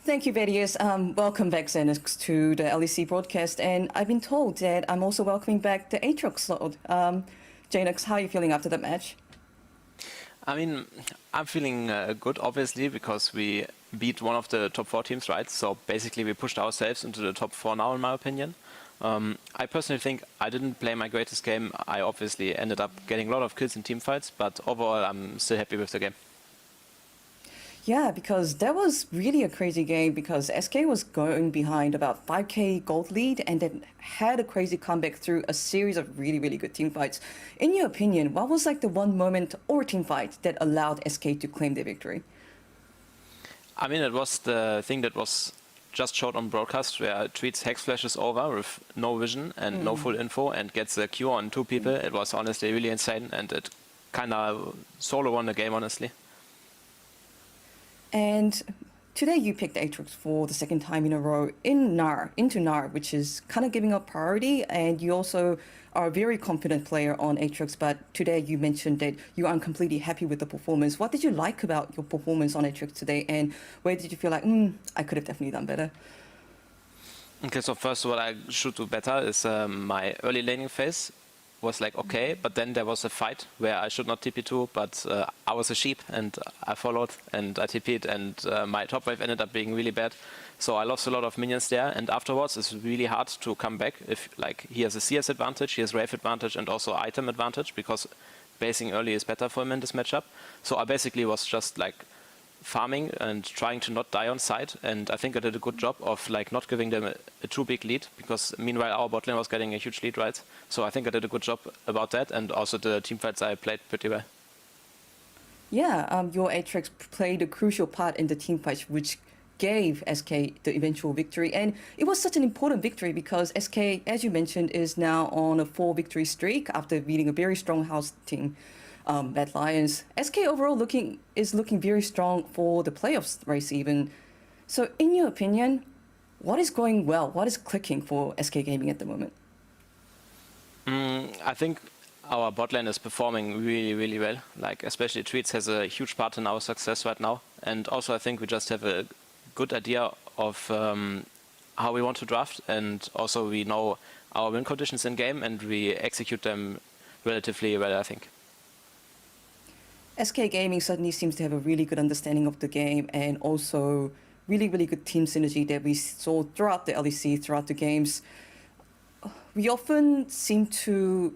Thank you, Vedius. Welcome back, Jenax, to the LEC broadcast. And I've been told that I'm also welcoming back the Aatrox slot. Jenax, how are you feeling after that match? I mean, I'm feeling good, obviously, because we beat one of the top 4 teams, right? So basically, we pushed ourselves into the top 4 now, in my opinion. I personally think I didn't play my greatest game. I obviously ended up getting a lot of kills in team fights, but overall, I'm still happy with the game. Yeah, because that was really a crazy game because SK was going behind about 5k gold lead and then had a crazy comeback through a series of really, really good team fights. In your opinion, what was like the one moment or team fight that allowed SK to claim the victory? I mean, it was the thing that was just showed on broadcast where Tweets Hex flashes over with no vision and no full info and gets a Q on 2 people. It was honestly really insane and it kind of solo won the game, honestly. And today you picked Aatrox for the second time in a row into NAR, which is kind of giving up priority. And you also are a very confident player on Aatrox, but today you mentioned that you aren't completely happy with the performance. What did you like about your performance on Aatrox today? And where did you feel like, I could have definitely done better? Okay, so first what I should do better is my early laning phase was like okay, but then there was a fight where I should not TP to, but I was a sheep and I followed and I TP'd and my top wave ended up being really bad. So I lost a lot of minions there and afterwards it's really hard to come back if like he has a CS advantage, he has wave advantage and also item advantage because basing early is better for him in this matchup. So I basically was just like farming and trying to not die on site, and I think I did a good job of like not giving them a too big lead because meanwhile our bot lane was getting a huge lead, right? So I think I did a good job about that, and also the team fights I played pretty well. Yeah, your Aatrox played a crucial part in the team fights, which gave SK the eventual victory. And it was such an important victory because SK, as you mentioned, is now on a 4 victory streak after beating a very strong house team. Bad Lions. SK overall is looking very strong for the playoffs race even. So in your opinion, what is going well? What is clicking for SK Gaming at the moment? I think our bot lane is performing really, really well. Like especially Tweets has a huge part in our success right now. And also I think we just have a good idea of how we want to draft, and also we know our win conditions in game and we execute them relatively well, I think. SK Gaming certainly seems to have a really good understanding of the game and also really, really good team synergy that we saw throughout the LEC, throughout the games. We often seem to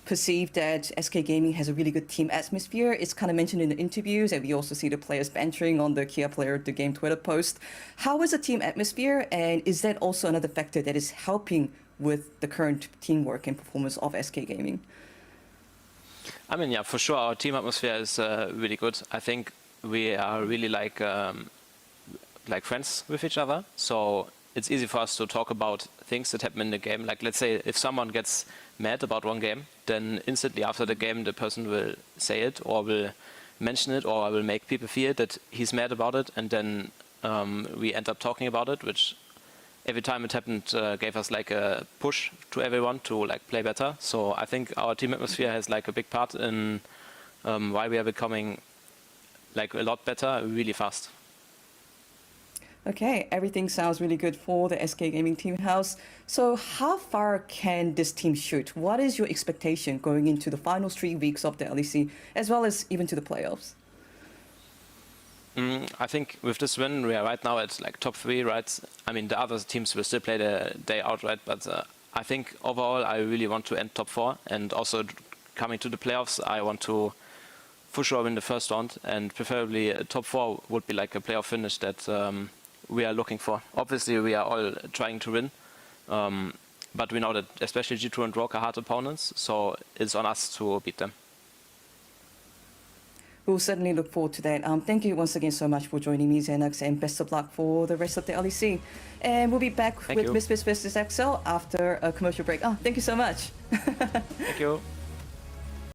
perceive that SK Gaming has a really good team atmosphere. It's kind of mentioned in the interviews, and we also see the players bantering on the Kia Player of the Game Twitter post. How is the team atmosphere, and is that also another factor that is helping with the current teamwork and performance of SK Gaming? I mean, yeah, for sure, our team atmosphere is really good. I think we are really like friends with each other. So it's easy for us to talk about things that happen in the game. Like, let's say if someone gets mad about one game, then instantly after the game, the person will say it or will mention it or will make people feel that he's mad about it. And then we end up talking about it, which every time it happened gave us like a push to everyone to like play better. So I think our team atmosphere has like a big part in why we are becoming like a lot better really fast. Okay, everything sounds really good for the SK Gaming team house. So how far can this team shoot? What is your expectation going into the final 3 weeks of the LEC, as well as even to the playoffs? I think with this win, we are right now at like top 3, right? I mean, the other teams will still play the day out, right? But I think overall, I really want to end top 4. And also coming to the playoffs, I want to for sure win the first round. And preferably top 4 would be like a playoff finish that we are looking for. Obviously, we are all trying to win. But we know that especially G2 and Rogue are hard opponents. So it's on us to beat them. We'll certainly look forward to that. Thank you once again so much for joining me, Jenax, and best of luck for the rest of the LEC. And we'll be back with Miss vs. Excel after a commercial break. Oh, thank you so much. Thank you.